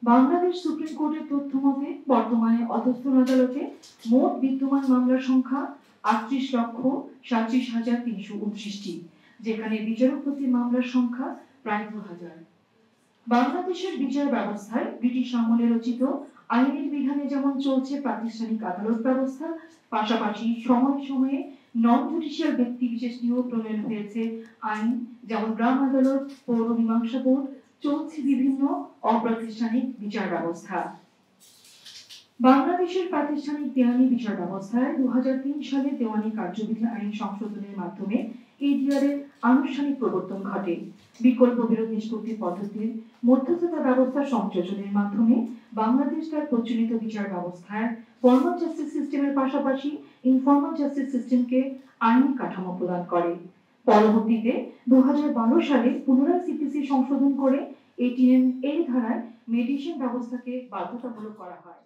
Bangladesh supreme কোর্টের তথ্য মতে বর্তমানে অধস্তন আদালতে মোট বিদ্যমান মামলার সংখ্যা 38,37,329টি, যেখানে বিচারপতি মামলার সংখ্যা প্রায় 2000। বাংলাদেশের বিচার ব্যবস্থায় ব্রিটিশ আমলে রচিত আইনের বিধানে যেমন চলছে প্রাতিষ্ঠানিক আদালত ব্যবস্থা, পাশাপাশি সময়ে সময়ে নন জুডিশিয়াল ব্যক্তি বিশেষ নিয়োগ প্রণয়ন হয়েছে আইন, যেমন গ্রাম আদালত, পৌর মীমাংসা বোর্ড, চলছে বিভিন্ন অপ্রাতিষ্ঠানিক বিচার ব্যবস্থা। বাংলাদেশের প্রাতিষ্ঠানিক দেওয়ানি বিচার ব্যবস্থায় 2003 সালে দেওয়ানি কার্যবিধি আইন সংশোধনের মাধ্যমে এডিআরের আনুষ্ঠানিক প্রবর্তন ঘটে। বিকল্প বিরোধ নিষ্পত্তি পদ্ধতির মধ্যস্থতা ব্যবস্থা সংযোজনের মাধ্যমে বাংলাদেশ তার প্রচলিত বিচার ব্যবস্থায় ফর্মাল জাস্টিস সিস্টেমের পাশাপাশি ইনফর্মাল জাস্টিস সিস্টেমকে আইনি কাঠামো প্রদান করে। পরবর্তীতে 2012 সালে পুনরায় সিপিসি সংশোধন করে 18A ধারায় মেডিয়েশন ব্যবস্থাকে বাধ্যতামূলক করা হয়।